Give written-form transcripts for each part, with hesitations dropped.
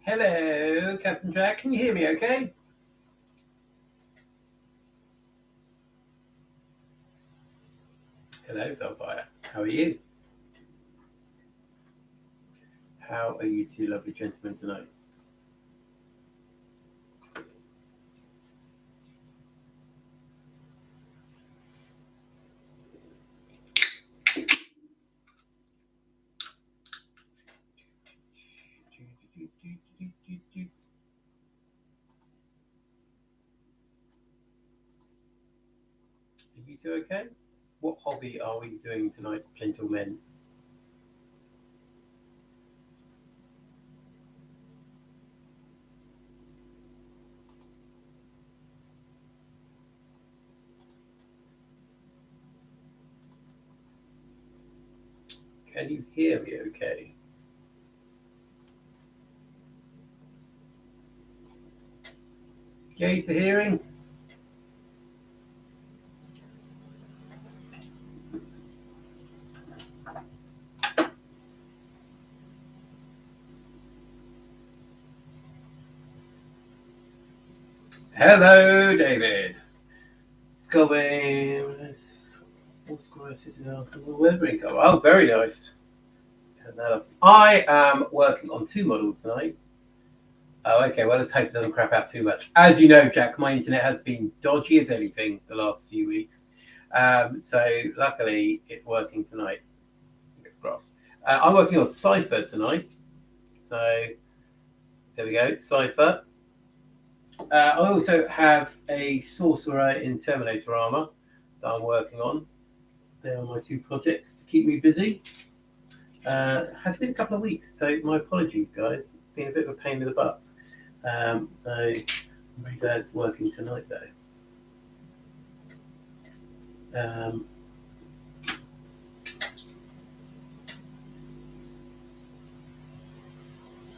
Hello, Captain Jack. Can you hear me okay? Hello, Vampire. How are you? How are you two lovely gentlemen tonight? Are you two okay? What hobby are we doing tonight, gentlemen? Can you hear me okay? Yay to hearing? Hello, David. It's going. What's going to sit after the weathering cover? Oh, very nice. Turn that off. I am working on two models tonight. Oh, okay. Well, let's hope it doesn't crap out too much. As you know, Jack, my internet has been dodgy as anything the last few weeks. So luckily, it's working tonight. Fingers crossed. I'm working on Cypher tonight. So there we go, Cypher. I also have a Sorcerer in Terminator armor that I'm working on. They are my two projects to keep me busy. Has been a couple of weeks, so my apologies, guys. It's been a bit of a pain in the butt. So I'm very glad it's working tonight, though.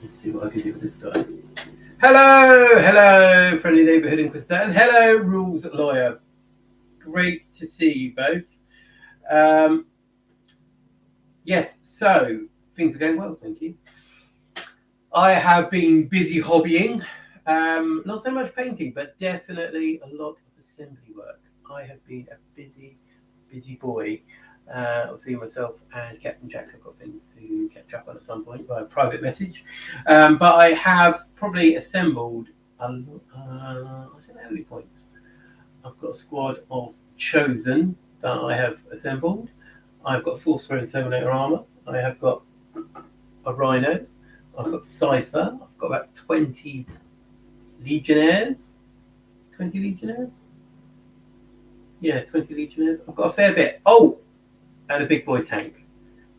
Let's see what I can do with this guy. Hello, friendly neighbourhood inquisitor, and hello, rules lawyer. Great to see you both. Yes, so things are going well, thank you. I have been busy hobbying, not so much painting, but definitely a lot of assembly work. I have been a busy boy. I'll see myself and Captain Jack have got things to catch up on at some point by a private message. But I have probably assembled I don't know how many points. I've got a squad of Chosen that I have assembled. I've got Sorcerer and Terminator armor. I have got a Rhino. I've got Cypher. I've got about 20 Legionnaires. 20 Legionnaires? Yeah, 20 Legionnaires. I've got a fair bit. Oh! And a big boy tank,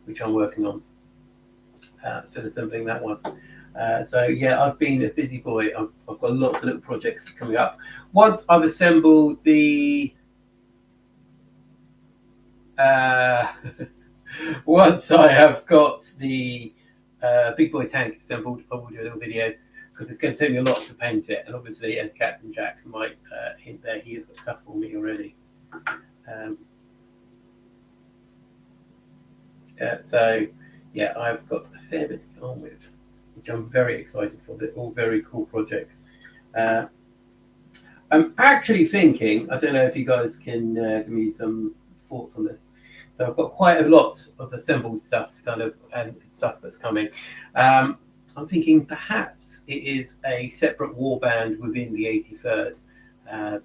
which I'm working on. Still assembling that one. So yeah, I've been a busy boy. I've got lots of little projects coming up. Once I've assembled the once I have got the big boy tank assembled, I will do a little video because it's going to take me a lot to paint it. And obviously, as Captain Jack might hint there, he has got stuff for me already. So yeah, I've got a fair bit to get on with, which I'm very excited for. They're all very cool projects. I'm actually thinking, I don't know if you guys can give me some thoughts on this. So I've got quite a lot of assembled stuff and stuff that's coming. I'm thinking perhaps it is a separate warband within the 83rd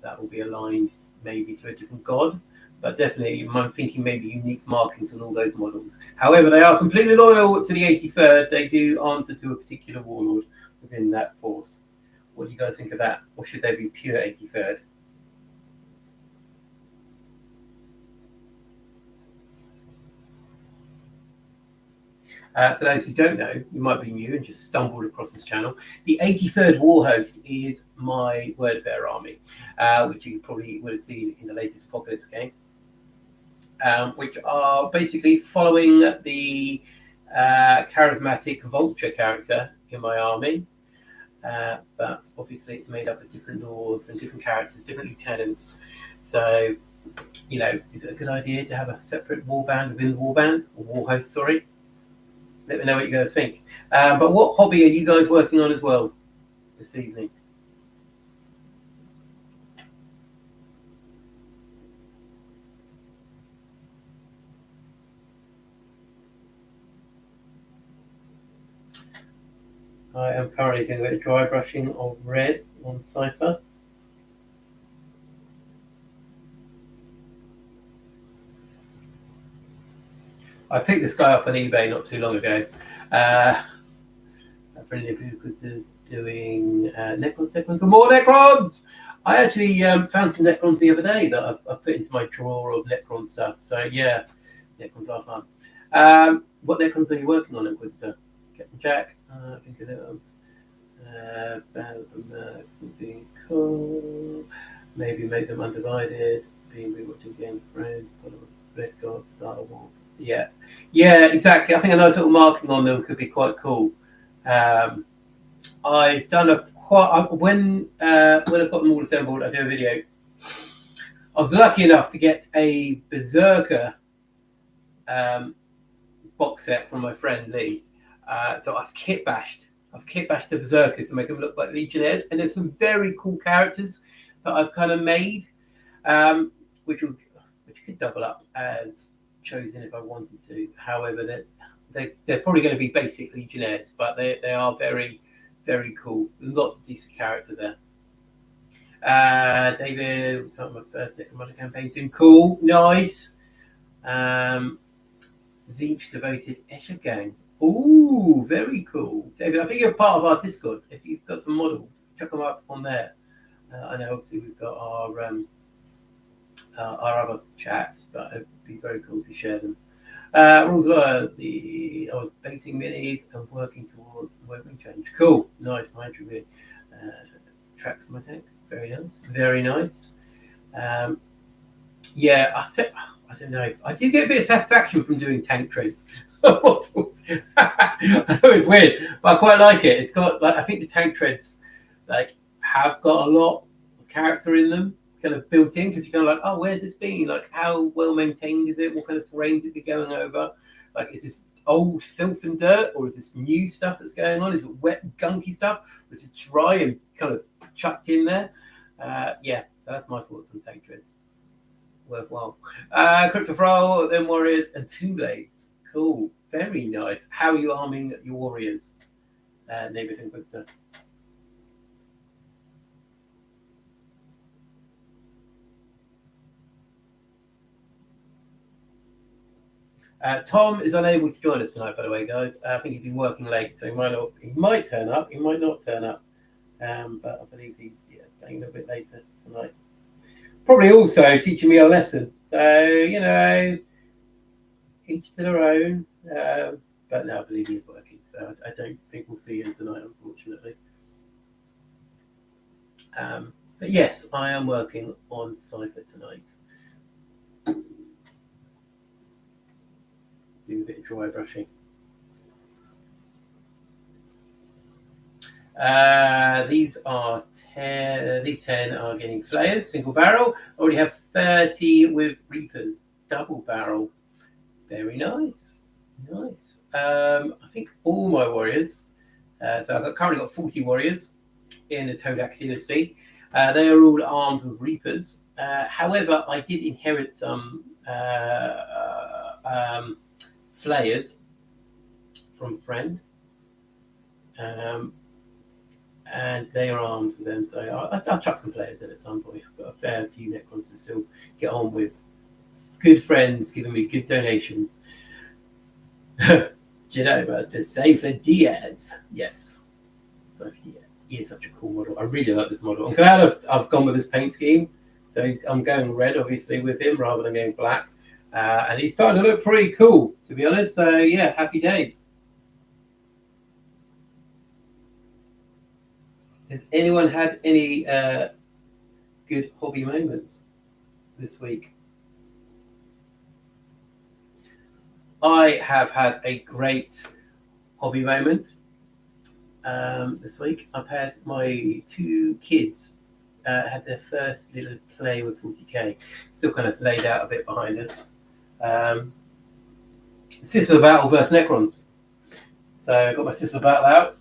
that will be aligned maybe to a different god. But definitely, I'm thinking maybe unique markings on all those models. However, they are completely loyal to the 83rd. They do answer to a particular warlord within that force. What do you guys think of that? Or should they be pure 83rd? For those who don't know, you might be new and just stumbled across this channel. The 83rd Warhost is my wordbearer army, which you probably would have seen in the latest Apocalypse game, which are basically following the charismatic Vulture character in my army. But obviously it's made up of different lords and different characters, different lieutenants. So, you know, is it a good idea to have a separate warband within the warband, or warhost, sorry? Let me know what you guys think. But what hobby are you guys working on as well this evening? I am currently doing a bit of dry brushing of red on Cypher. I picked this guy up on eBay not too long ago. A friend of who was doing Necrons and more Necrons. I actually found some Necrons the other day that I've put into my drawer of Necron stuff. So yeah, Necrons are fun. What Necrons are you working on, Inquisitor? Captain Jack? I think of them. Battle of the Mercs would be cool. Maybe make them undivided. Being rewatching Game of Thrones. Red God, Star Wars. Yeah, exactly. I think a nice little marking on them could be quite cool. I've done when I've got them all assembled, I do a video. I was lucky enough to get a Berserker box set from my friend Lee. So I've kit bashed the Berserkers to make them look like Legionnaires, and there's some very cool characters that I've kind of made, which could double up as chosen if I wanted to. However, they're probably going to be basic Legionnaires, but they are very, very cool. Lots of decent character there. David, was my first Necromunda campaign soon. Cool, nice. Zeech devoted Escher gang. Ooh, very cool. David, I think you're part of our Discord. If you've got some models, check them up on there. I know obviously we've got our other chats, but it'd be very cool to share them. Rules were I was basing minis and working towards weapon change. Cool, nice, my review. Tracks my tank, very nice, very nice. Yeah, I don't know. I do get a bit of satisfaction from doing tank trades. I know it's weird, but I quite like it. It's got I think the tank treads have got a lot of character in them, kind of built in, because you're kind of like, oh, where's this been? How well maintained is it? What kind of terrains is it going over? Is this old filth and dirt, or is this new stuff that's going on? Is it wet, gunky stuff? Or is it dry and kind of chucked in there? Yeah, that's my thoughts on tank treads. Worthwhile. Cryptofrol, then Warriors, and Two Blades. Cool. Very nice. How are you arming your warriors, Neighbourhood Inquisitor? Tom is unable to join us tonight, by the way, guys. I think he's been working late, so he might turn up, he might not turn up. But I believe he's staying a bit later tonight. Probably also teaching me a lesson. So, each to their own. But no, I believe he's working, so I don't think we'll see him tonight, unfortunately. But yes, I am working on Cypher tonight. Do a bit of dry brushing. These 10 are getting flayers, single barrel. I already have 30 with reapers, double barrel. Very nice. I think all my warriors, so I've currently got 40 warriors in the Todak dynasty. They are all armed with reapers. However, I did inherit some flayers from a friend, and they are armed with them. So I'll chuck some players in at some point. I've got a fair few Necrons to still get on with. Good friends giving me good donations. Jedi Master, save for Diaz. Yes. So Diaz. He is such a cool model. I really like this model. I'm glad I've gone with this paint scheme. So I'm going red, obviously, with him rather than going black. And he's starting to look pretty cool, to be honest. So yeah, happy days. Has anyone had any good hobby moments this week? I have had a great hobby moment this week. I've had my 2 kids had their first little play with 40k. Still kind of laid out a bit behind us. This is the Battle vs Necrons. So I got my sister battle out.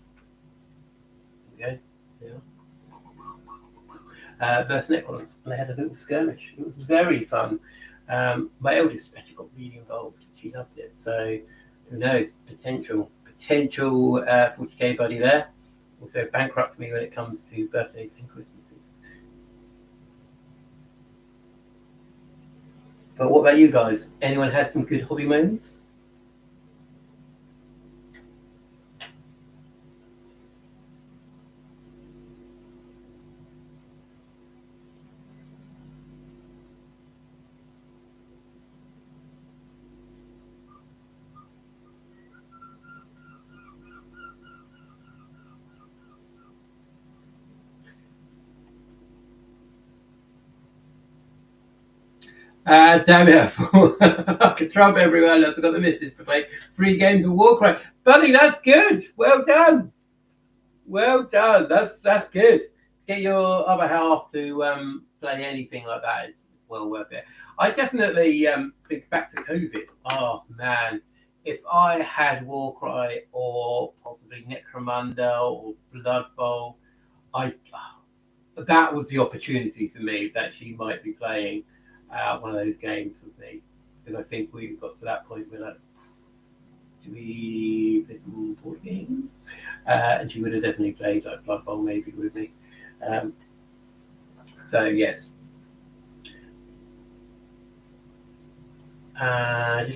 Okay. Yeah. Versus Necrons, and they had a little skirmish. It was very fun. My eldest actually got really involved. She loved it. So who knows? Potential 40k buddy there. Also bankrupts me when it comes to birthdays and Christmases. But what about you guys? Anyone had some good hobby moments? Damn it, I could trump everyone else. I've got the missus to play 3 games of Warcry. Buddy, that's good. Well done. Well done. That's good. Get your other half to play anything like that. It's well worth it. I definitely think back to COVID. Oh, man. If I had Warcry or possibly Necromunda or Blood Bowl, that was the opportunity for me that she might be playing one of those games with me, because I think we've got to that point where like, do we play some board games? And she would have definitely played like Blood Bowl maybe with me. So yes. So I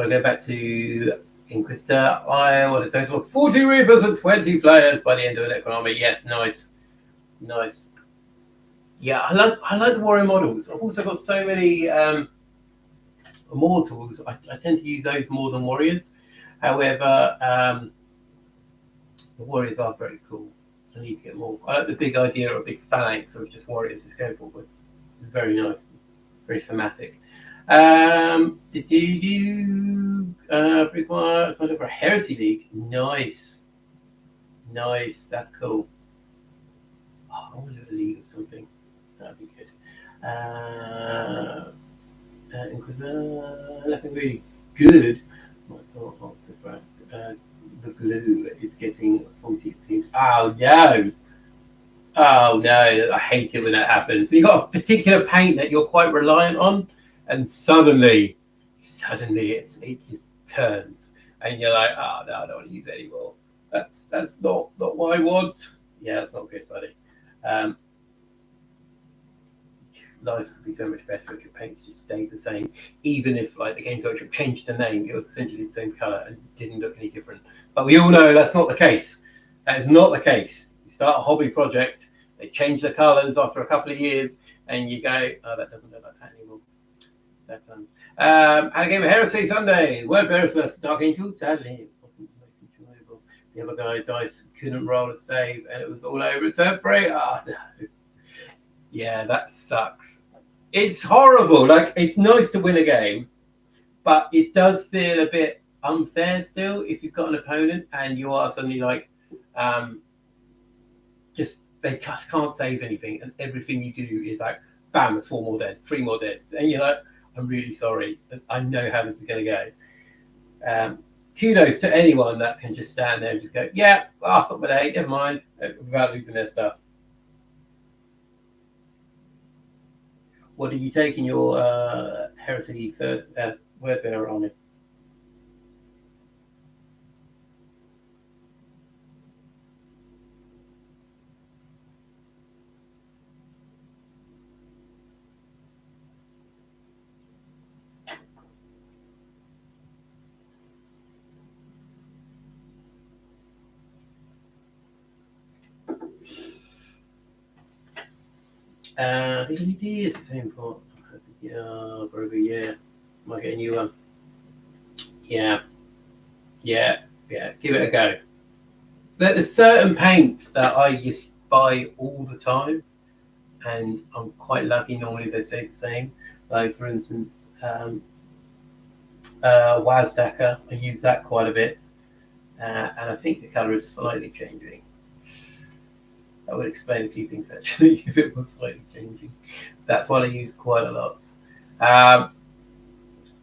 go back to Inquisitor. I want a total of 40 Reapers and 20 Flayers by the end of the Necron army. Yes, nice. Yeah, I like the warrior models. I've also got so many immortals. I tend to use those more than warriors. However, the warriors are very cool. I need to get more. I like the big idea of a big phalanx of just warriors just going forward. It's very nice, very thematic. Did you require something for a Heresy League? Nice. That's cool. Oh, I want to do a league of something. That'd be good. Nothing really good. That's right. The glue is getting faulty, it seems. Oh no! I hate it when that happens. You've got a particular paint that you're quite reliant on, and suddenly it just turns, and you're like, oh no, I don't want to use it anymore. That's not what I want. Yeah, that's not good, buddy. Life would be so much better if your paints just stayed the same, even if like the Games Workshop changed the name, it was essentially the same color and didn't look any different. But we all know that's not the case. That is not the case. You start a hobby project, they change the colors after a couple of years, and you go, oh, that doesn't look like that anymore. Had a game of Heresy Sunday. Word Bearers vs Dark Angel. Sadly, it wasn't the most enjoyable. The other guy dice couldn't roll a save, and it was all over turn 3. Oh no. Yeah, that sucks. It's horrible. Like, it's nice to win a game, but it does feel a bit unfair still if you've got an opponent and you are suddenly like, they just can't save anything, and everything you do is like, bam, it's 4 more dead, 3 more dead, and you're like, I'm really sorry. I know how this is going to go. Kudos to anyone that can just stand there and just go, yeah, it's not my day, never mind, without losing their stuff. What did you take in your Heresy Word Bearer on it? It's the same part. Yeah, for yeah. Might get a new one. Yeah. Give it a go. There's certain paints that I just buy all the time, and I'm quite lucky. Normally they say the same. Like for instance, Wazdaka. I use that quite a bit, and I think the color is slightly changing. That would explain a few things actually if it was slightly changing. That's what I use quite a lot.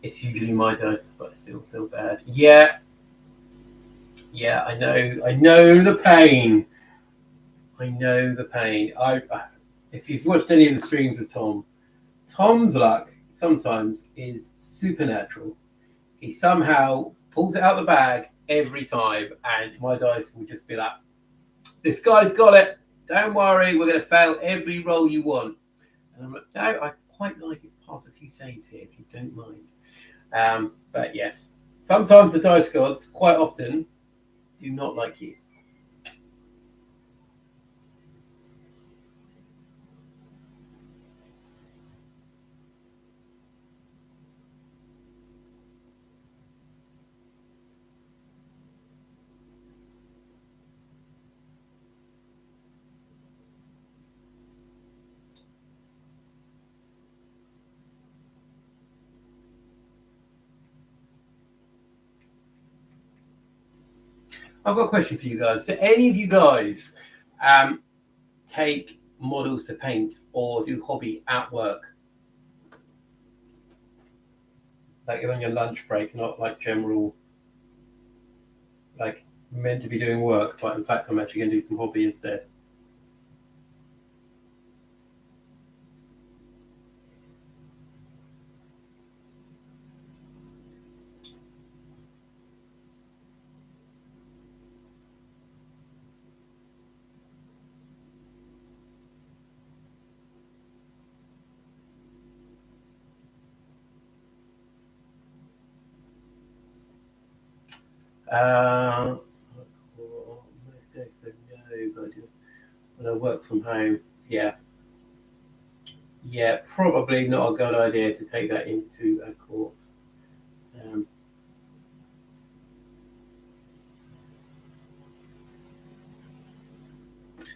It's usually my dice, but I still feel bad. Yeah, Yeah, I know the pain. I know the pain. If you've watched any of the streams of Tom's luck sometimes is supernatural. He somehow pulls it out of the bag every time, and my dice will just be like, "This guy's got it. Don't worry, we're going to fail every roll you want." And I'm like, "No, I quite like it. Pass a few saves here if you don't mind." But yes, sometimes the dice gods, quite often, do not like you. I've got a question for you guys. Do any of you guys take models to paint or do hobby at work? Like you're on your lunch break, not like general, like meant to be doing work, but in fact I'm actually going to do some hobby instead. Most days I know, but I do when I work from home. Yeah, probably not a good idea to take that into a course.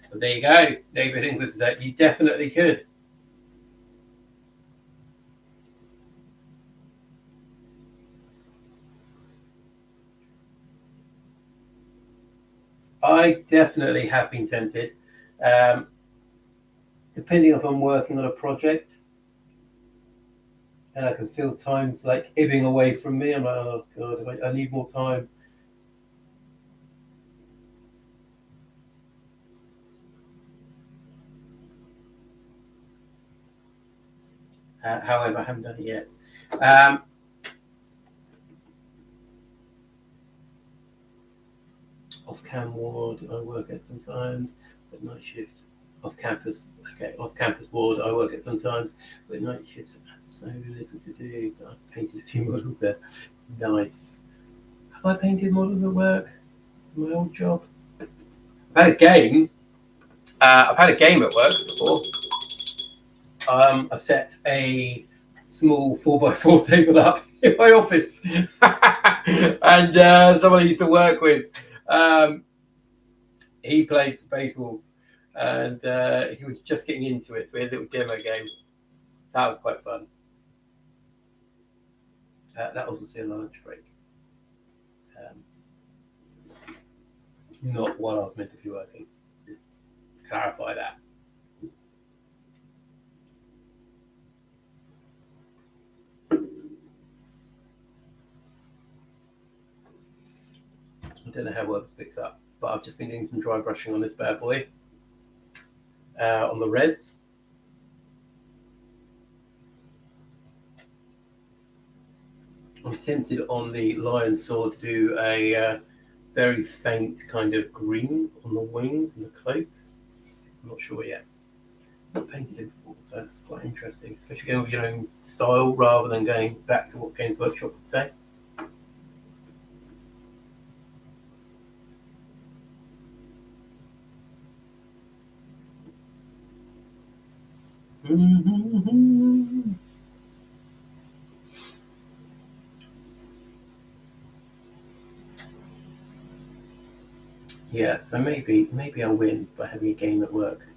But there you go, David Inglis. That you definitely could. I definitely have been tempted. Um, Depending if I'm working on a project and I can feel time's like ebbing away from me, I'm like, oh god, I need more time. However, I haven't done it yet. Off-cam ward, I work at sometimes, but night shift. Off-campus, okay, off-campus ward, I work at sometimes, but night shifts have so little to do. I've painted a few models there. Nice. Have I painted models at work? My old job. I've had a game. I've had a game at work before. I set a small 4x4 table up in my office, and someone I used to work with, he played Space Wolves, and he was just getting into it. So we had a little demo game. That was quite fun. That was also a lunch break. Not while I was meant to be working. Just clarify that. I don't know how well this picks up, but I've just been doing some dry brushing on this bad boy. On the reds. I'm tempted on the lion sword to do a very faint kind of green on the wings and the cloaks. I'm not sure yet. I've not painted it before, so it's quite interesting, especially going with your own style rather than going back to what Games Workshop would say. Mm-hmm. Yeah, so maybe I'll win by having a game at work.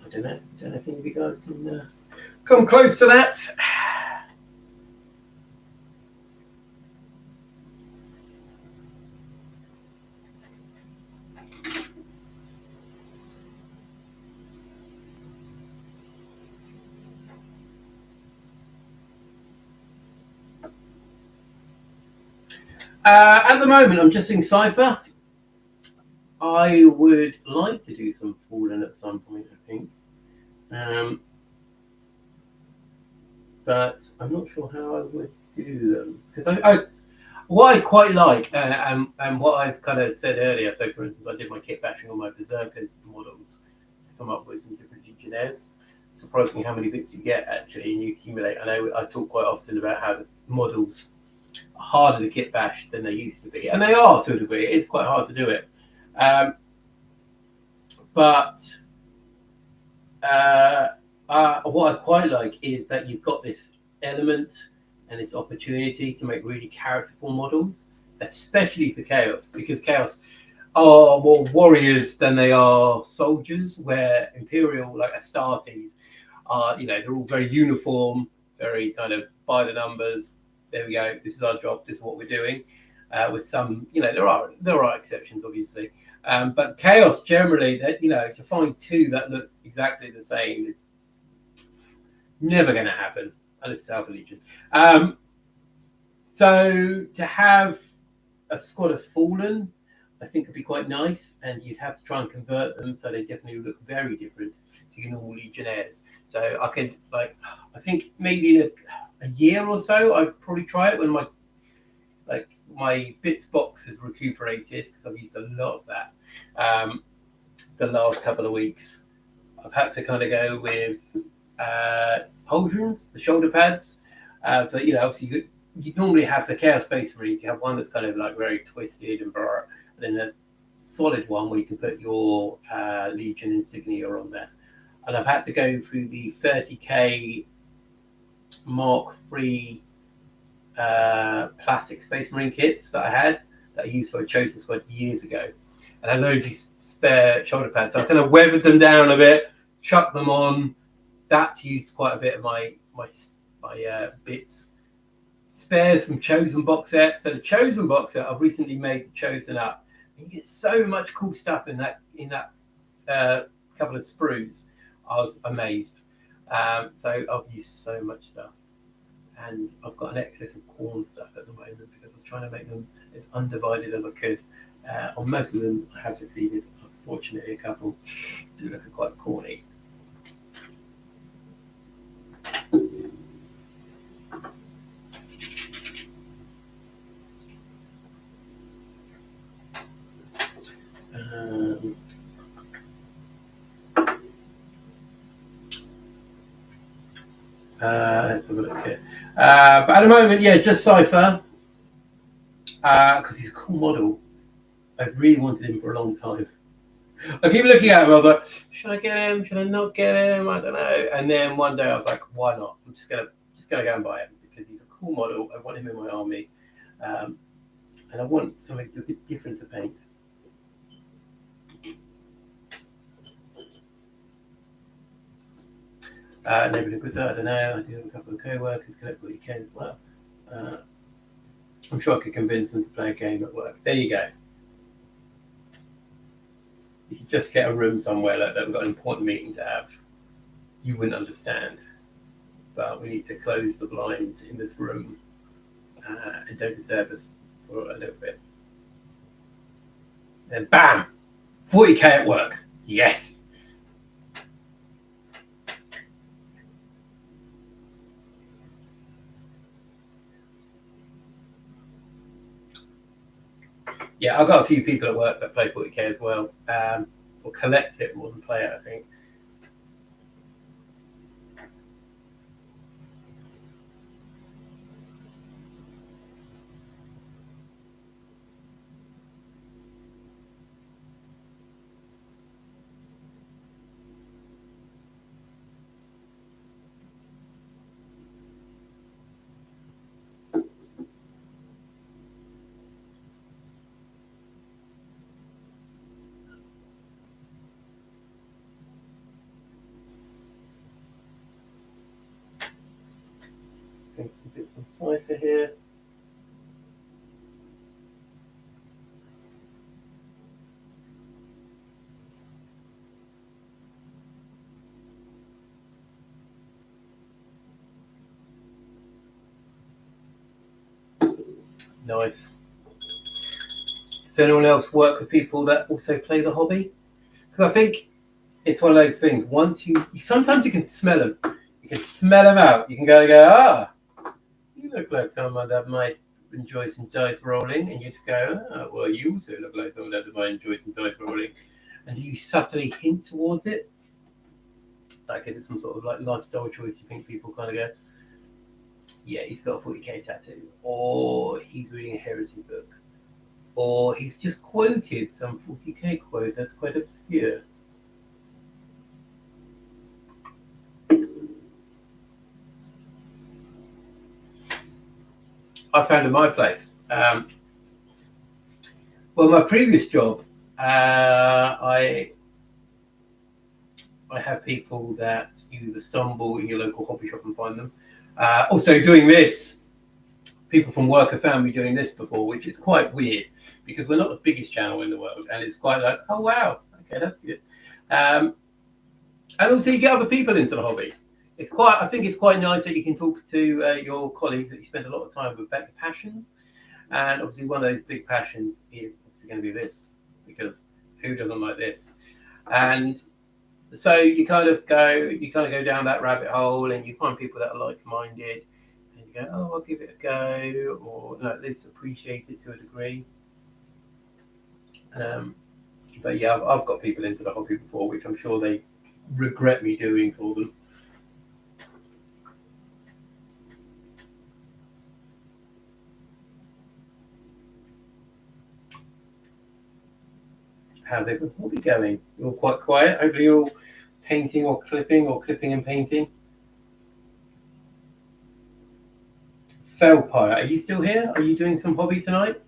I don't know. Don't know if any of you guys can come close to that. At the moment, I'm just doing Cypher. I would like to do some Fallen at some point, I think. But I'm not sure how I would do them. Because what I quite like, and what I've kind of said earlier, so for instance, I did my kit bashing on my Berserkers models to come up with some different Legionnaires. Surprising how many bits you get actually, and you accumulate. I know I talk quite often about how the models are harder to kit bash than they used to be, and they are to a degree. It's quite hard to do it, but what I quite like is that you've got this element and this opportunity to make really characterful models, especially for Chaos, because Chaos are more warriors than they are soldiers, where Imperial, like Astartes, are, they're all very uniform, very kind of by the numbers. There we go. This is our job. This is what we're doing. With some, there are exceptions, obviously, but Chaos generally, that to find two that look exactly the same is never going to happen unless it's Alpha Legion. So to have a squad of Fallen, I think would be quite nice, and you'd have to try and convert them so they definitely look very different to your normal Legionnaires. So I could, I think maybe in a year or so, I'd probably try it when my bits box has recuperated, because I've used a lot of that the last couple of weeks. I've had to kind of go with pauldrons, the shoulder pads. But obviously you normally have the Chaos Space Marines. You have one that's kind of very twisted and blah, and then a solid one where you can put your Legion insignia on there. And I've had to go through the 30k Mark III plastic Space Marine kits that I used for a Chosen Squad years ago. And I had loads of spare shoulder pads. So I kind of weathered them down a bit, chucked them on. That's used quite a bit of my bits. Spares from Chosen box set. So the Chosen box set, I've recently made the Chosen up. And you get so much cool stuff in that couple of sprues. I was amazed. So I've used so much stuff. And I've got an excess of corn stuff at the moment because I was trying to make them as undivided as I could. On most of them, I have succeeded. Unfortunately, a couple do look quite corny. Let's have a look here. But at the moment, yeah, just Cypher, because he's a cool model. I've really wanted him for a long time. I keep looking at him. I was like, should I get him? Should I not get him? I don't know. And then one day I was like, why not? I'm just gonna go and buy him because he's a cool model. I want him in my army, and I want something a bit different to paint. Neighborhood goods, I don't know. I do have a couple of co-workers collect what you can as well. I'm sure I could convince them to play a game at work. There you go. You could just get a room somewhere that we've got an important meeting to have. You wouldn't understand. But we need to close the blinds in this room and don't disturb us for a little bit. And bam! 40k at work. Yes! Yeah, I've got a few people at work that play 40k as well, or collect it more than play it, I think. Some bits on Cypher here. Nice. Does anyone else work with people that also play the hobby? Because I think it's one of those things. Once you sometimes you can smell them. You can smell them out. You can go, you look like someone that might enjoy some dice rolling, and you go, well, you also look like someone that might enjoy some dice rolling, and you subtly hint towards it. Like, is it some sort of like lifestyle choice? You think people kind of go, yeah, he's got a 40k tattoo, or he's reading a heresy book, or he's just quoted some 40k quote that's quite obscure. I found in my place. Well, my previous job, I have people that you either stumble in your local hobby shop and find them. Also doing this, people from work have found me doing this before, which is quite weird because we're not the biggest channel in the world, and it's quite like, oh wow, okay, that's good. And also you get other people into the hobby. I think it's quite nice that you can talk to your colleagues that you spend a lot of time with about your passions. And obviously one of those big passions is obviously going to be this, because who doesn't like this? And so you kind of go down that rabbit hole, and you find people that are like-minded, and you go, oh, I'll give it a go, or no, let's appreciate it to a degree. But yeah, I've got people into the hobby before, which I'm sure they regret me doing for them. How's everyone hobby going? You're all quite quiet. Hopefully you're all painting or clipping and painting. Felpire, are you still here? Are you doing some hobby tonight?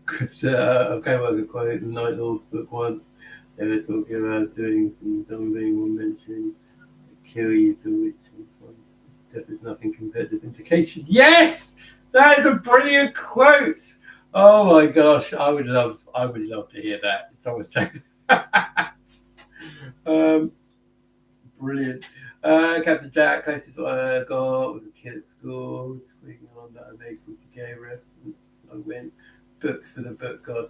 Because I've came up with quite a Night Lord's book once. They were talking about doing some dumbing or mentioning kill you to which death is nothing compared to vindication. Yes! That is a brilliant quote! Oh my gosh, I would love to hear that. If someone said that. Brilliant. Captain Jack, closest I got was a kid at school, tweeting on that I made 40k reference. I went books for the book god.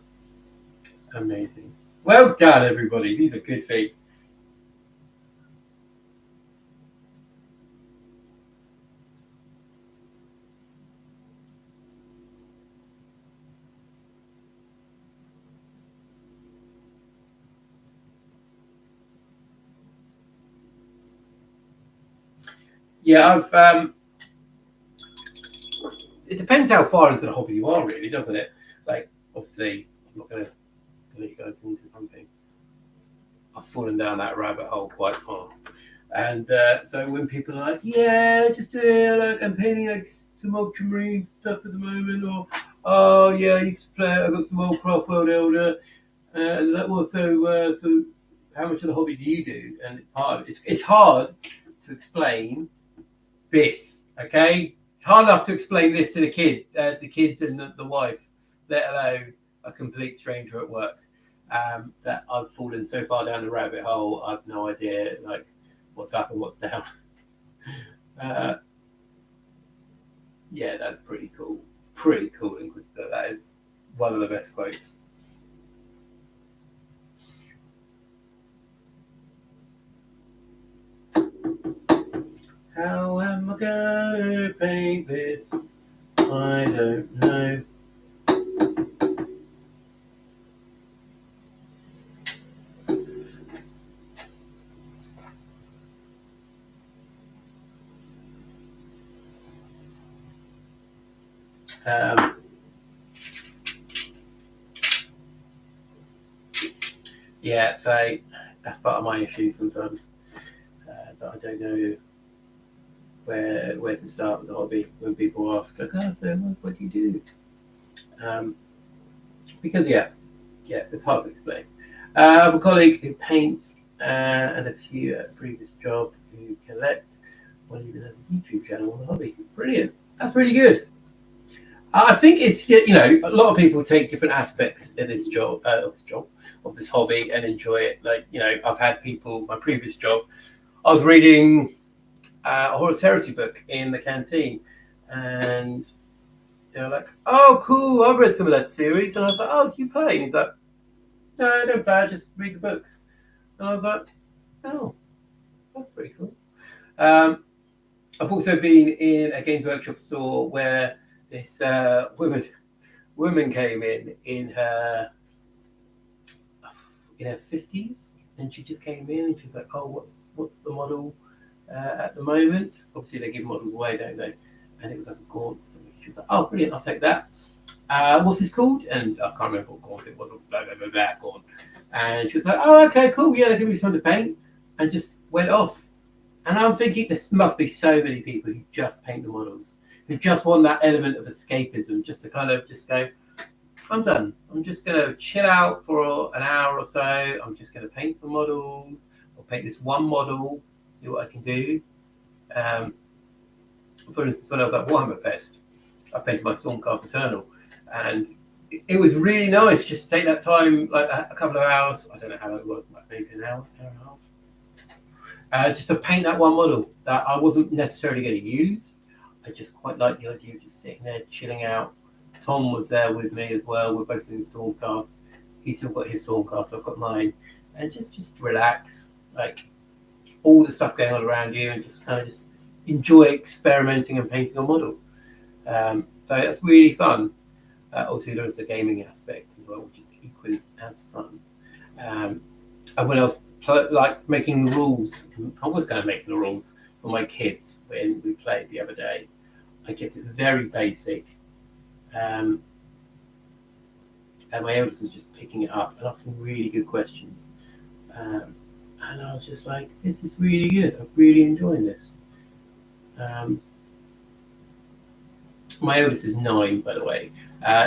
Amazing. Well done, everybody. These are good things. Yeah, it depends how far into the hobby you are, really, doesn't it? Like, obviously, I'm not going to let you guys into something. I've fallen down that rabbit hole quite far. And so when people are like, yeah, just like I'm painting like some ultramarine stuff at the moment, or oh yeah, I used to play. I got some old Craft World Elder, and that was so. How much of the hobby do you do? And it's hard to explain this. Okay, it's hard enough to explain this to the kids and the wife, let alone a complete stranger at work. That I've fallen so far down the rabbit hole, I've no idea like what's up and what's down. Yeah, that's pretty cool. Pretty cool, Inquisitor. That is one of the best quotes. How am I gonna paint this? I don't know. Yeah, so that's part of my issue sometimes. That I don't know where to start with the hobby when people ask, like, oh, so what do you do? Because it's hard to explain. I have a colleague who paints and a few at a previous job who collect, well, even has a YouTube channel on the hobby. Brilliant. That's really good. I think it's, a lot of people take different aspects of this of this hobby, and enjoy it. Like, I've had people, my previous job, I was reading a Horus Heresy book in the canteen, and they're like, oh, cool, I've read some of that series. And I was like, oh, do you play? And he's like, no, I don't play, I just read the books. And I was like, oh, that's pretty cool. I've also been in a Games Workshop store where this woman came in her 50s, and she just came in and she's like, oh, what's the model at the moment? Obviously they give models away, don't they? And it was like a gaunt. She was like, oh, brilliant, I'll take that. What's this called? And I can't remember what gaunt it was. Blah, blah, blah, blah, gaunt. And she was like, oh, okay, cool, yeah, they'll give me something to paint. And just went off. And I'm thinking, this must be so many people who just paint the models, who just want that element of escapism, just to kind of just go, I'm done. I'm just going to chill out for an hour or so. I'm just going to paint some models. I'll paint this one model, see what I can do. For instance, when I was at Warhammer Fest, I painted my Stormcast Eternal, and it was really nice just to take that time, like a couple of hours. I don't know how long it was, maybe an hour and a half. Just to paint that one model that I wasn't necessarily going to use. I just quite liked the idea of just sitting there, chilling out. Tom was there with me as well. We're both in the Stormcast. He's still got his Stormcast, I've got mine. And just relax, like all the stuff going on around you, and just kind of just enjoy experimenting and painting a model. So that's really fun. Obviously, there is the gaming aspect as well, which is equally as fun. And when I was making the rules, I was going to make the rules for my kids when we played the other day. I kept it very basic. And my eldest was just picking it up and asking really good questions. And I was just like, this is really good. I'm really enjoying this. My eldest is 9, by the way.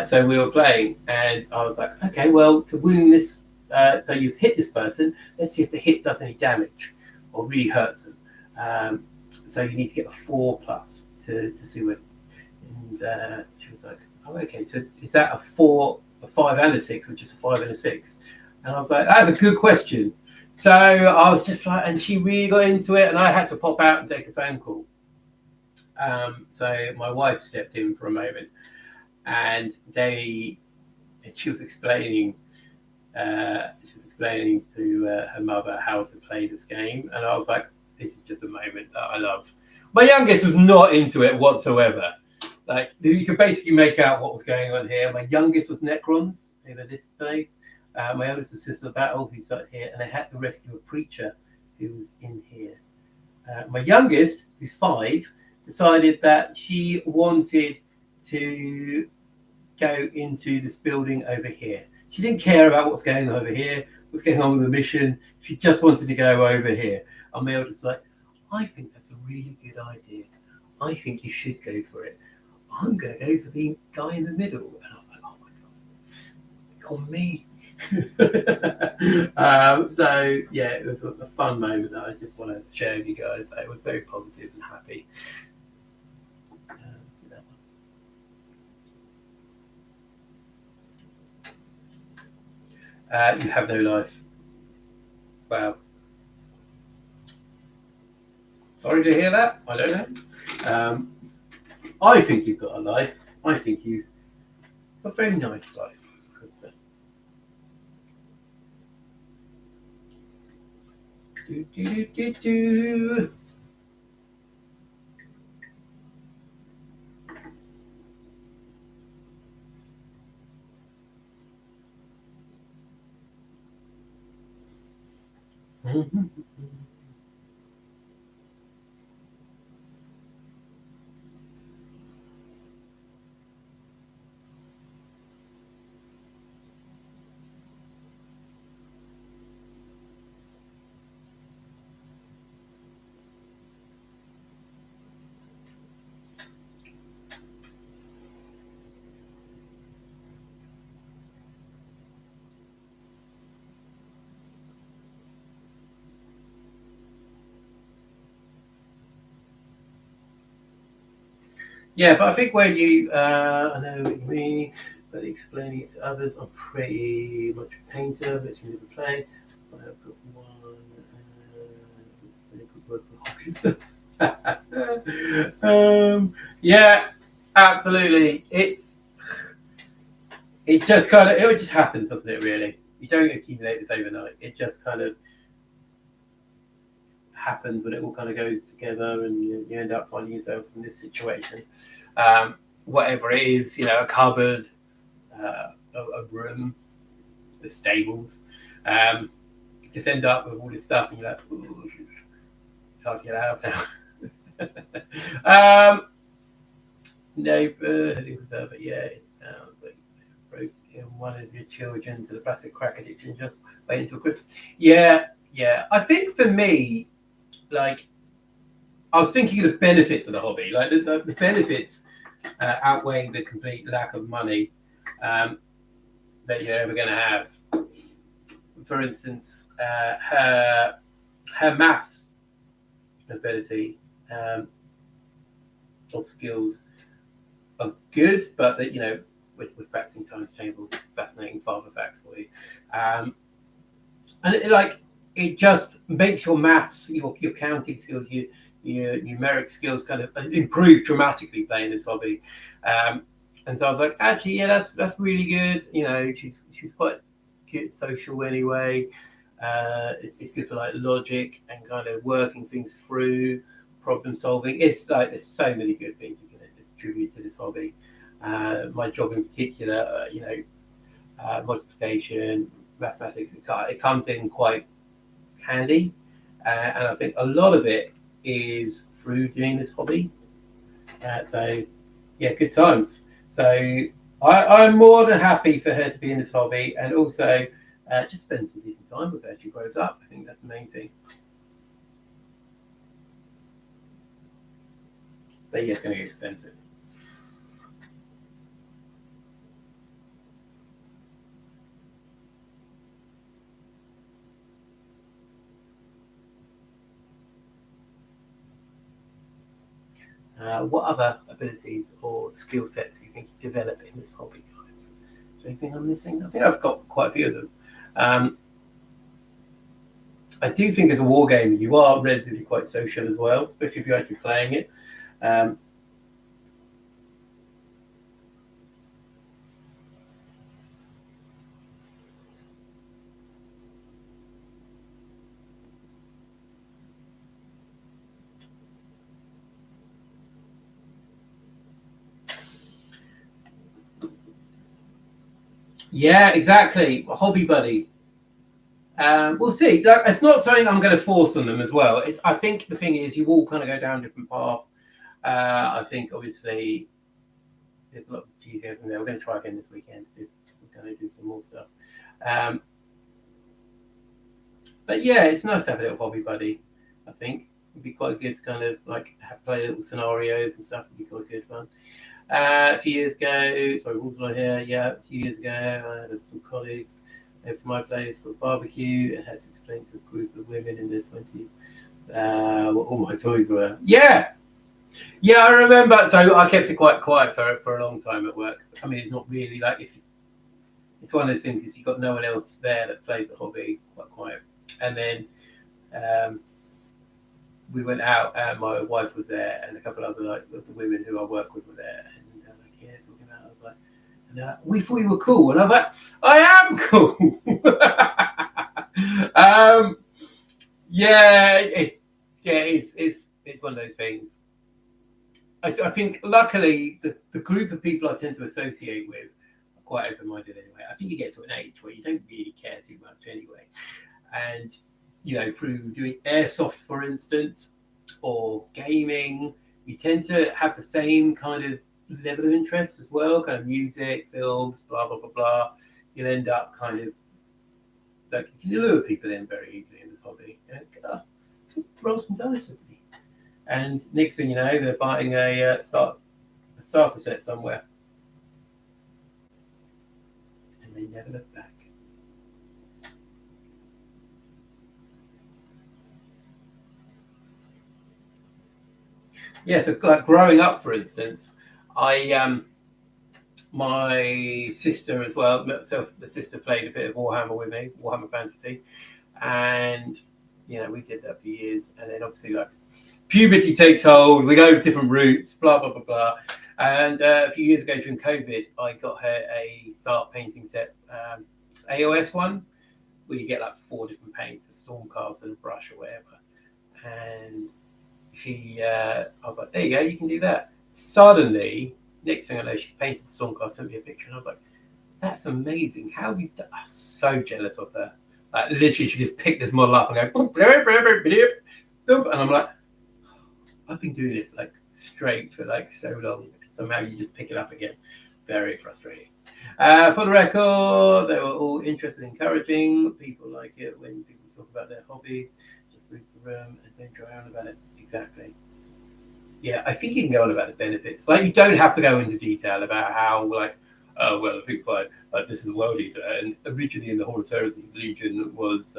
So we were playing, and I was like, okay, well, to win this, so you've hit this person. Let's see if the hit does any damage or really hurts them. So you need to get a 4+ to see what. And she was like, oh, okay. So is that a 4, a 5, and a 6, or just a 5 and a 6? And I was like, that's a good question. So I was just like, and she really got into it, and I had to pop out and take a phone call. So my wife stepped in for a moment, and she was explaining to her mother how to play this game, and I was like, this is just a moment that I love. My youngest was not into it whatsoever. Like, you could basically make out what was going on here. My youngest was Necrons over this place. My eldest was Sister of Battle, who's out here, and they had to rescue a preacher who was in here. My youngest, who's 5, decided that she wanted to go into this building over here. She didn't care about what's going on over here, what's going on with the mission. She just wanted to go over here. And my eldest was like, I think that's a really good idea. I think you should go for it. I'm going to go for the guy in the middle. And I was like, oh my God, on me. So yeah, it was a fun moment that I just want to share with you guys. I was very positive and happy. Let's do that one. You have no life. Wow. Sorry to hear that. I don't know. I think you've got a life. I think you've got a very nice life. Do. Yeah, but I think when you, I know what you mean, but explaining it to others, I'm pretty much a painter, but you never play. But I've got one, work for hobbies. Yeah, absolutely. It just kind of, it just happens, doesn't it? Really, you don't accumulate this overnight. It just kind of happens when it all kind of goes together, and you end up finding yourself in this situation. Whatever it is, a cupboard, a room, the stables. You just end up with all this stuff, and you're like, ooh, it's hard to get out now. No, but yeah, it sounds like you broke in one of your children to the plastic crack addiction. Just wait until Christmas. Yeah, yeah. I think for me, like, I was thinking of the benefits of the hobby. Like the benefits outweigh the complete lack of money that you're ever going to have. For instance, her maths ability or skills are good, but that with practicing times table, fascinating father facts for you, and it just makes your maths, your counting skills, your numeric skills kind of improve dramatically playing this hobby. And so I was like, actually, yeah, that's really good. She's quite good social anyway. It's good for like logic and kind of working things through, problem solving. It's like there's so many good things you can attribute to this hobby. My job in particular, multiplication, mathematics, it comes in quite handy, and I think a lot of it is through doing this hobby. So yeah, good times. So I'm more than happy for her to be in this hobby, and also just spend some decent time with her as she grows up. I think that's the main thing. But yeah, it's going to get expensive. What other abilities or skill sets do you think you develop in this hobby, guys? Is there anything I'm missing? I think I've got quite a few of them. I do think as a wargamer, you are relatively quite social as well, especially if you're actually playing it. Yeah, exactly. A hobby buddy. We'll see. Like, it's not something I'm going to force on them as well. I think the thing is, you all kind of go down different paths. I think obviously there's a lot of enthusiasm there. We're going to try again this weekend. We're going to do some more stuff. But yeah, it's nice to have a little hobby buddy. I think it'd be quite good to kind of like play little scenarios and stuff. It'd be quite good fun. A few years ago, sorry, what was I here? Yeah, a few years ago, I had some colleagues over to my place for a barbecue and had to explain to a group of women in their 20s what all my toys were. Yeah, I remember. So I kept it quite quiet for a long time at work. I mean, it's not really like it's one of those things. If you've got no one else there that plays the hobby, quite quiet. And then we went out, and my wife was there, and a couple of other of the women who I work with were there, and talking about. I was like, we thought you were cool, and I was like, I am cool. It's one of those things. I think luckily the group of people I tend to associate with are quite open-minded anyway. I think you get to an age where you don't really care too much anyway, and through doing airsoft, for instance, or gaming, you tend to have the same kind of level of interest as well, kind of music, films, blah, blah, blah, blah. You'll end up kind of like you can lure people in very easily in this hobby. Just roll some dice with me. And next thing you know, they're buying a starter set somewhere. And they never look back. Yeah, so like growing up, for instance, My sister as well. So the sister played a bit of Warhammer with me, Warhammer Fantasy, and we did that for years. And then obviously like puberty takes hold. We go different routes, blah blah blah blah. And a few years ago during COVID, I got her a start painting set, AOS one, where you get like 4 different paints, a stormcast and a brush or whatever. And I was like, there you go, you can do that. Suddenly, next thing I know, she's painted the stormcast, sent me a picture, and I was like, that's amazing. How have you done? I'm so jealous of her. Like literally, she just picked this model up and go, and I'm like, I've been doing this like straight for like so long. Somehow you just pick it up again. Very frustrating. For the record, they were all interested and encouraging. People like it when people talk about their hobbies. Just read the room and don't try on about it. Exactly. Yeah, I think you can go on about the benefits. Like you don't have to go into detail about how like, well, I think like this is a world eater, and originally in the Horus Heresy, Legion was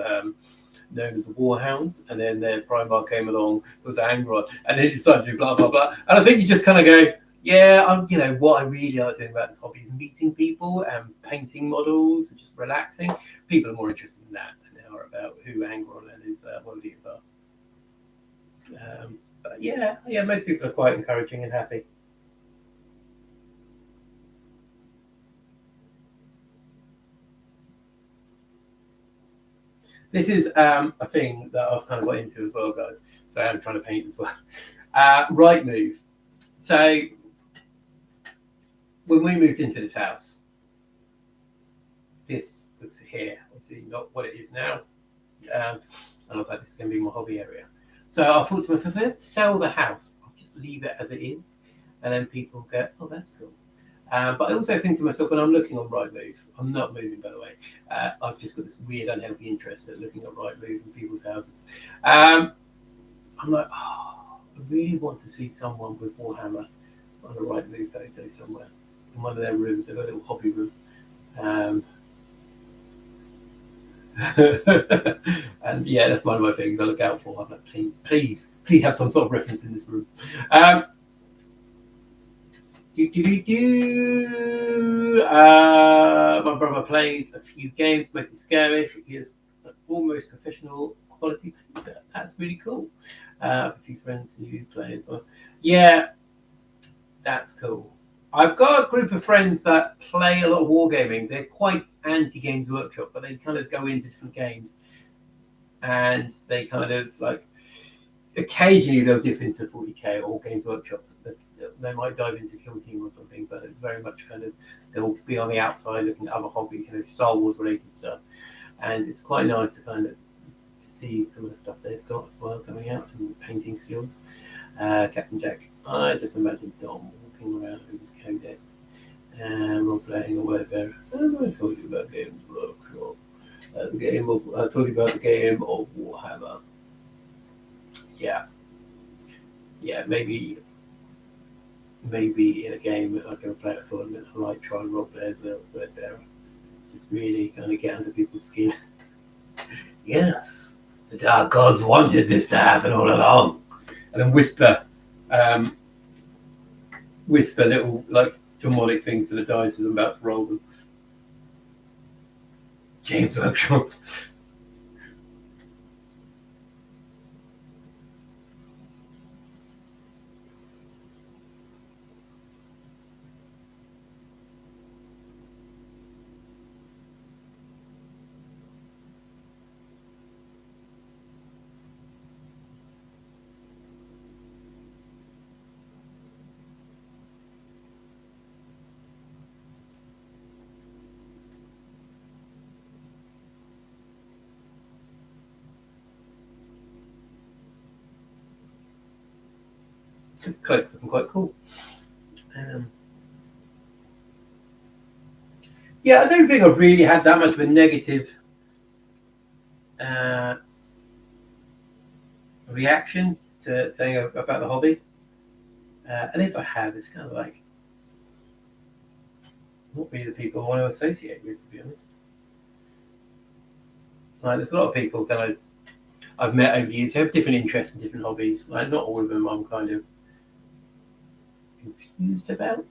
known as the Warhounds, and then their Primarch came along, was Angron, and they decided to do blah blah blah. And I think you just kind of go, yeah, what I really like doing about this hobby is meeting people and painting models and just relaxing. People are more interested in that than they are about who Angron and his world eaters are. But yeah, most people are quite encouraging and happy. This is a thing that I've kind of got into as well, guys. So I am trying to paint as well. Right move. So when we moved into this house, this was here, obviously not what it is now. And I was like, this is going to be my hobby area. So I thought to myself, if I sell the house, I'll just leave it as it is. And then people go, oh, that's cool. But I also think to myself, when I'm looking on Rightmove, I'm not moving, by the way. I've just got this weird, unhealthy interest at looking at Rightmove in people's houses. I'm like, I really want to see someone with Warhammer on a Rightmove photo somewhere in one of their rooms. They've got a little hobby room. And yeah, that's one of my things I look out for. I'm like, please have some sort of reference in this room. My brother plays a few games, mostly skirmish. He is an almost professional quality painter. That's really cool. A few friends who play as well. Yeah, that's cool. I've got a group of friends that play a lot of wargaming. They're quite anti-Games Workshop, but they kind of go into different games. And they kind of like, occasionally they'll dip into 40k or Games Workshop. They might dive into Kill Team or something, but it's very much kind of, they'll be on the outside looking at other hobbies, Star Wars related stuff. And it's quite nice to kind of to see some of the stuff they've got as well coming out, some painting skills. Captain Jack, I just imagine Dom walking around with his codex and role playing or whatever. And I told you about Games Workshop. I told you about the game of Warhammer. Yeah, maybe in a game I can play a tournament, I might try and role play as a word bearer. Just really kind of get under people's skin. Yes, the Dark Gods wanted this to happen all along. And then whisper little like demonic things to the dice as I'm about to roll them. Games Workshop. Cloaks looking quite cool. Yeah, I don't think I've really had that much of a negative reaction to saying about the hobby. And if I have, it's kind of like not really the people I want to associate with, to be honest. Like, there's a lot of people kind of I've met over years who have different interests and different hobbies. Like, not all of them I'm kind of confused about.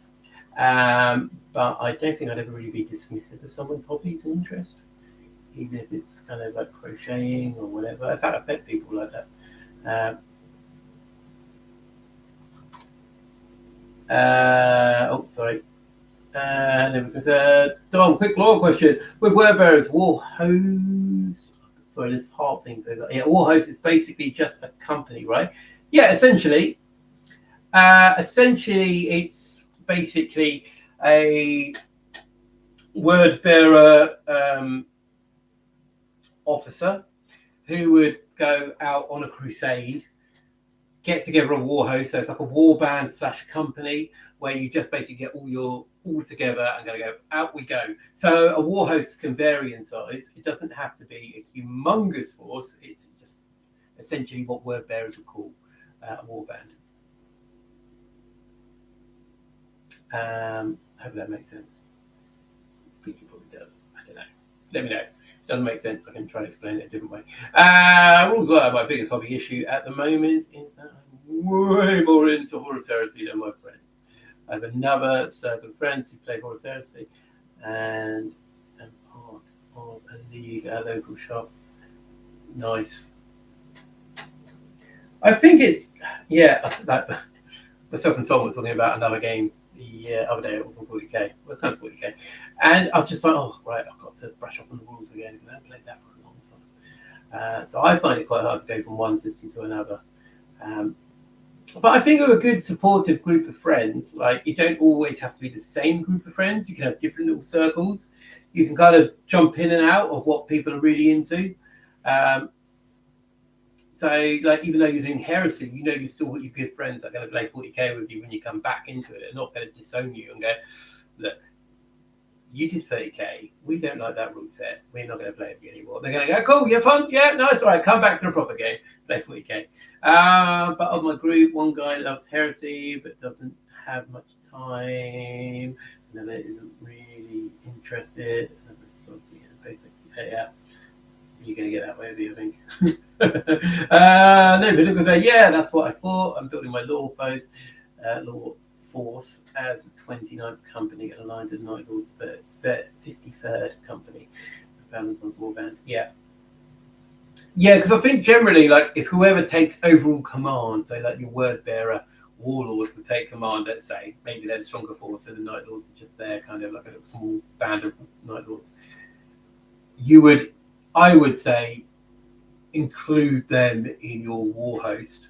But I don't think I'd ever really be dismissive of someone's hobbies and interest, even if it's kind of like crocheting or whatever. In fact, I've met people like that. Sorry. Dom, quick law question. With Wordbearers, Warhost. Sorry, there's hard things. Yeah, Warhost is basically just a company, right? Yeah, essentially. Essentially, it's basically a Wordbearer officer who would go out on a crusade, get together a war host, so it's like a war band / company where you just basically get all together and go out we go. So a war host can vary in size. It doesn't have to be a humongous force. It's just essentially what word bearers would call a war band. Hope that makes sense. I think it probably does. I don't know. Let me know. If it doesn't make sense, I can try to explain it a different way. Rules are my biggest hobby issue at the moment is that I'm way more into Horus Heresy than my friends. I have another circle of friends who play Horus Heresy and am part of a league at a local shop. Nice. I think it's, like myself and Tom were talking about another game the other day. It was on 40k, well, kind of 40k, and I was just like, oh right, I've got to brush up on the rules again because I haven't played that for a long time. So I find it quite hard to go from one system to another. But I think with a good supportive group of friends, like you don't always have to be the same group of friends. You can have different little circles. You can kind of jump in and out of what people are really into. So, like, even though you're doing heresy, you know you've still got your good friends that are going to play 40k with you when you come back into it. They're not going to disown you and go, look, you did 30k. We don't like that rule set. We're not going to play it anymore. They're going to go, cool, you have fun? Yeah, nice. All right, come back to the proper game. Play 40k. But of my group, one guy loves heresy but doesn't have much time. Another isn't really interested. Yeah. You're going to get that way with you, I think. No, but look and say, yeah, that's what I thought. I'm building my law force as a 29th company aligned to Night Lord's 53rd company. Amazon's Warband. Yeah. Yeah, because I think generally, like, if whoever takes overall command, so like your word bearer, warlord would take command, let's say, maybe they're the stronger force, so the Night Lords are just there, kind of like a little small band of Night Lords. I would say, include them in your war host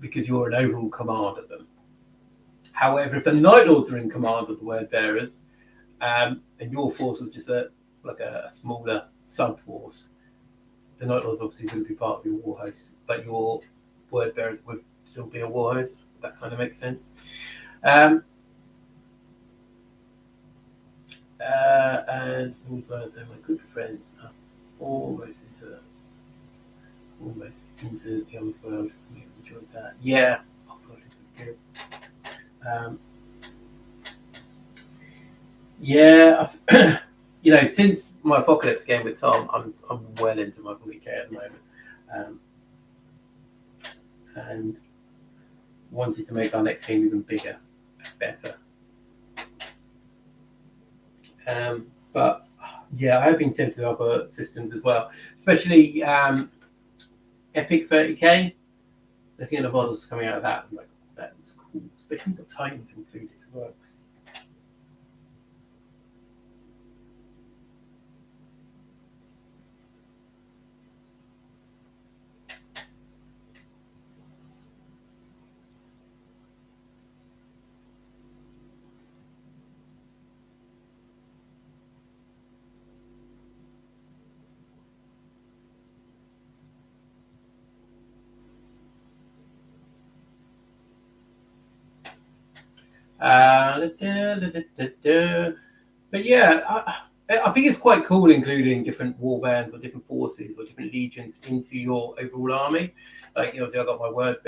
because you're an overall command of them. However, if the Night Lords are in command of the word bearers, and your force was just a smaller sub force, the Night Lords obviously wouldn't be part of your war host, but your word bearers would still be a war host. That kind of makes sense. And also, so my group of friends are almost into the old world. We enjoyed that. Yeah. Oh god, it's good. Yeah, since my Apocalypse game with Tom, I'm well into my 40k at the moment, and wanted to make our next game even bigger and better. But yeah, I have been tempted to other systems as well, especially Epic 30k. Looking at the models coming out of that, I'm like, that looks cool. Especially the Titans included as well. But yeah, I think it's quite cool including different war bands or different forces or different legions into your overall army. Like, I've got my world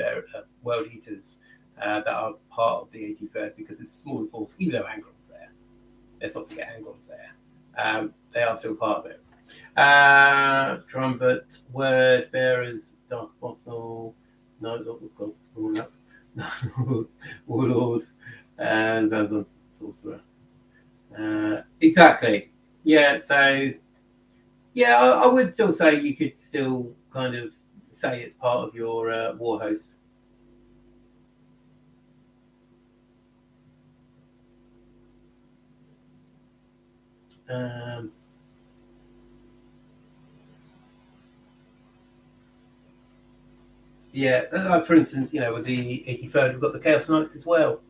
eaters that are part of the 83rd because it's a smaller force, even though Angron's there. Let's not forget Angron's there. They are still part of it. Trumpet, word bearers, dark apostle, no, not the small enough. Warlord, and Valzon Sorcerer. Exactly. Yeah. So yeah, I would still say you could still kind of say it's part of your war host. Um, yeah, like for instance, with the 83rd, we've got the Chaos Knights as well.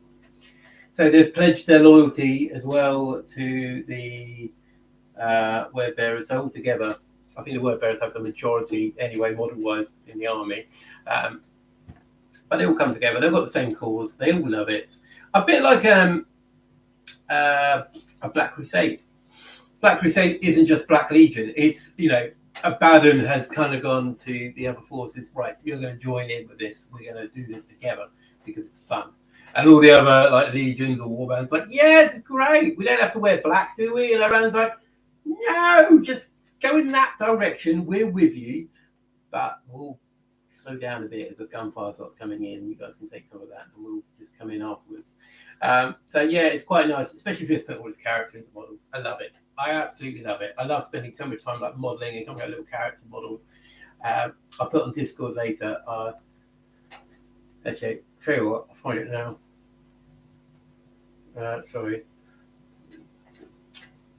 So they've pledged their loyalty as well to the word bearers. So altogether, I think the word bearers have the majority anyway, model-wise, in the army. Um, but they all come together. They've got the same cause. They all love it. A bit like a Black Crusade. Black Crusade isn't just Black Legion. It's, Abaddon has kind of gone to the other forces, right, you're going to join in with this. We're going to do this together because it's fun. And all the other like legions or warbands like, yes, it's great. We don't have to wear black, do we? And everyone's like, no, just go in that direction. We're with you, but we'll slow down a bit as the gunfire starts coming in. You guys can take some of that, and we'll just come in afterwards. So yeah, it's quite nice, especially if you just put all this character into models. I love it. I absolutely love it. I love spending so much time like modeling and coming out little character models. I'll put on Discord later. Okay, tell you what, I'll find it now. Sorry.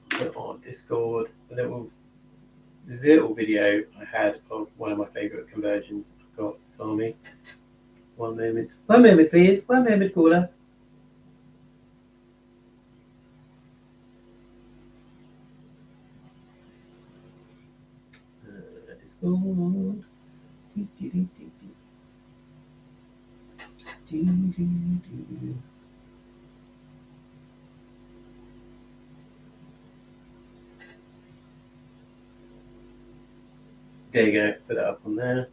Put on Discord a little video I had of one of my favourite conversions I've got this army. One moment. One moment, please. One moment, caller. Discord. There you go. Put that up on there.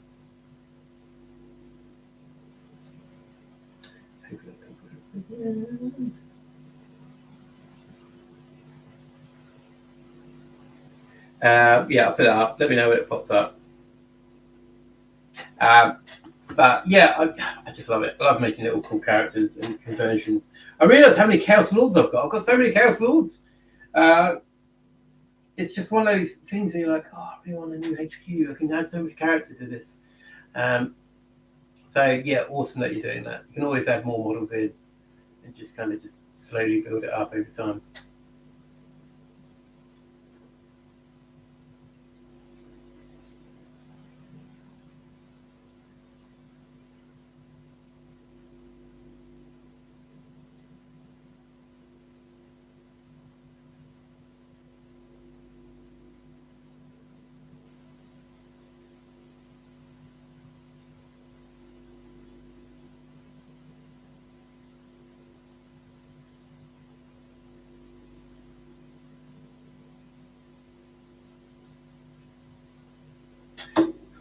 Yeah, I'll put it up. Let me know when it pops up. But yeah, I just love it. I love making little cool characters and conversions. I realise how many Chaos Lords I've got. I've got so many Chaos Lords. It's just one of those things where you're like, oh, I really want a new HQ. I can add so much character to this. So yeah, awesome that you're doing that. You can always add more models in and just kind of just slowly build it up over time.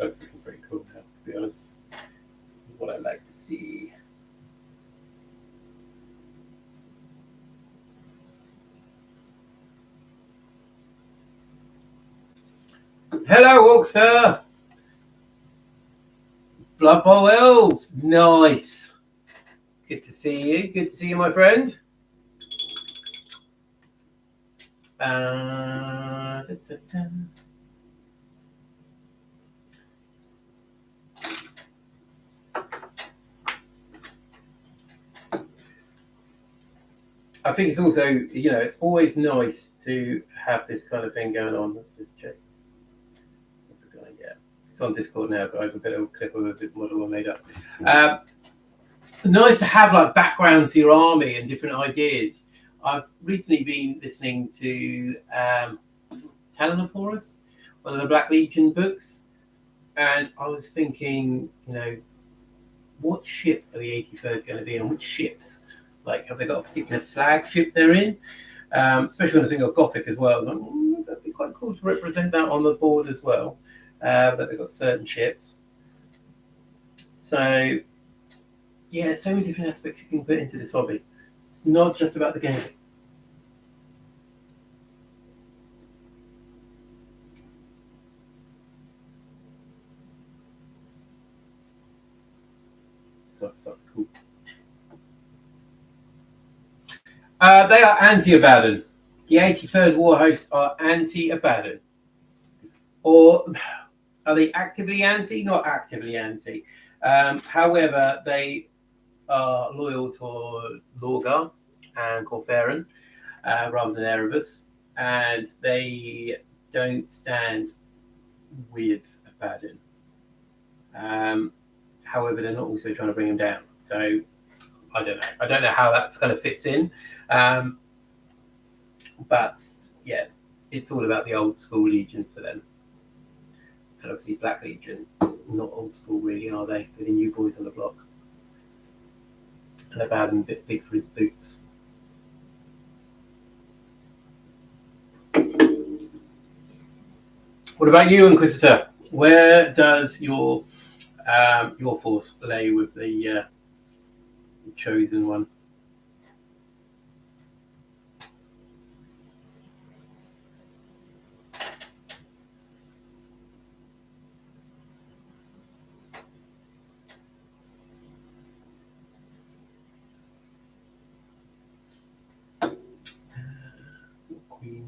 So it's looking pretty cool now, to be honest. This is what I like to see. Hello, Oxer. Blood Bowl Elves. Nice. Good to see you. Good to see you, my friend. Da, da, da. I think it's also, it's always nice to have this kind of thing going on. Let's just check. What's it going? Yeah, it's on Discord now, guys. I'll put a little clip of the model I made up. Nice to have like background to your army and different ideas. I've recently been listening to Talon of Horus, one of the Black Legion books, and I was thinking, what ship are the 83rd going to be on? Which ships? Like, have they got a particular flagship they're in? Especially when I think of Gothic as well. Like, that'd be quite cool to represent that on the board as well. That they've got certain ships. So, yeah, so many different aspects you can put into this hobby. It's not just about the game. So cool. They are anti-Abaddon. The 83rd War Hosts are anti-Abaddon. Or are they actively anti? Not actively anti. However, they are loyal to Lorgar and Corferan rather than Erebus, and they don't stand with Abaddon. However, they're not also trying to bring him down. So I don't know. I don't know how that kind of fits in. But yeah, it's all about the old school legions for them. And obviously Black Legion, not old school really, are they? They're the new boys on the block. And Abaddon a bit big for his boots. What about you, Inquisitor? Where does your force lay with the chosen one?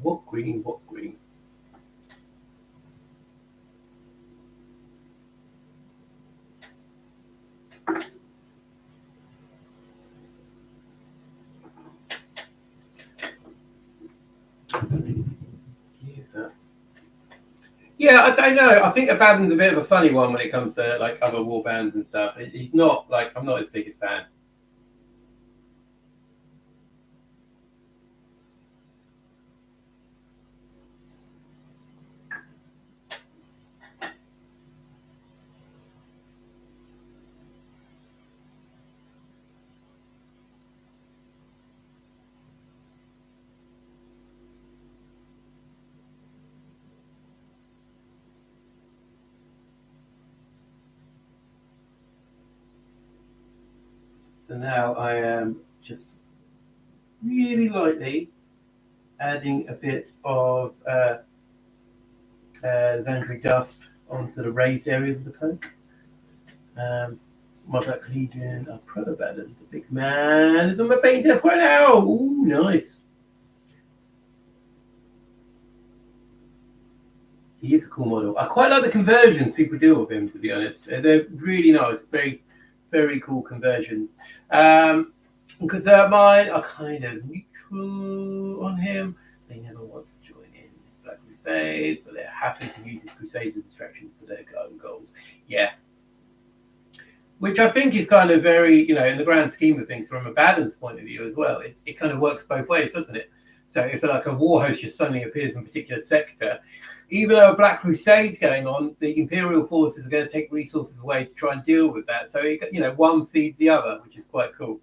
What green? What green? Use that. Yeah, I don't know. I think Abaddon's a bit of a funny one when it comes to like other war bands and stuff. He's not like I'm not his biggest fan. So now I am just really lightly adding a bit of Xandri dust onto the raised areas of the cloak. My Black Legion, a pro Abaddon, the big man is on my paint desk right now. Ooh, nice. He is a cool model. I quite like the conversions people do of him, to be honest. They're really nice, very, very cool conversions. Because mine are kind of neutral on him. They never want to join in his Black Crusades, but they're happy to use his Crusades as distractions for their own goals. Yeah. Which I think is kind of very, in the grand scheme of things, from Abaddon's point of view as well, it kind of works both ways, doesn't it? So if like a war host just suddenly appears in a particular sector, even though a Black Crusade's going on, the Imperial forces are going to take resources away to try and deal with that. So, one feeds the other, which is quite cool.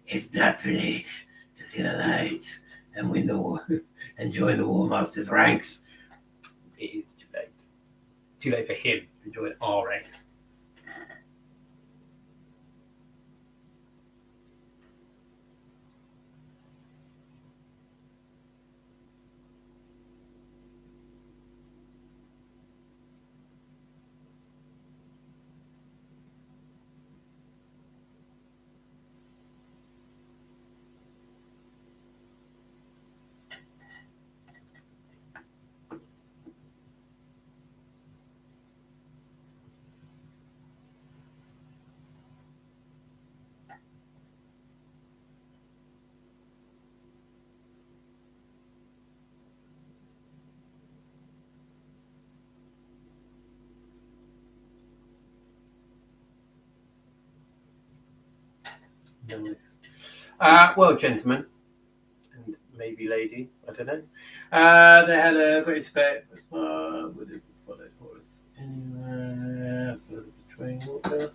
It's not too late to see the light and win the war and join the War Master's ranks. It is too late. Too late for him to join our ranks. Nice. Well, gentlemen, and maybe lady, I don't know. They had a great respect. Would have followed for us anywhere. Sort of betraying water.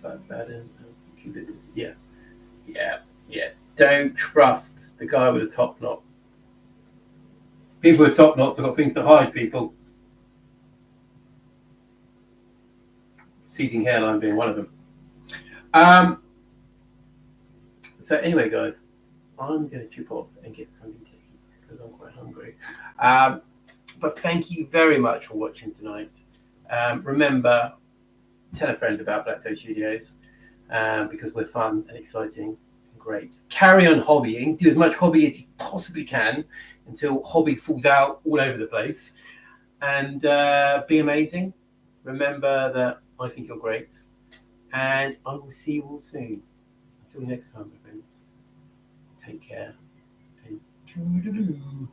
Baden, yeah. Don't trust the guy with the top knot. People with top knots have got things to hide, people. Receding hairline being one of them. So anyway, guys, I'm going to chip off and get something to eat because I'm quite hungry. But thank you very much for watching tonight. Remember, tell a friend about Black Toe Studios because we're fun and exciting and great. Carry on hobbying. Do as much hobby as you possibly can until hobby falls out all over the place. And be amazing. Remember that I think you're great. And I will see you all soon. Until next time, my friends. Take care. And toodaloo.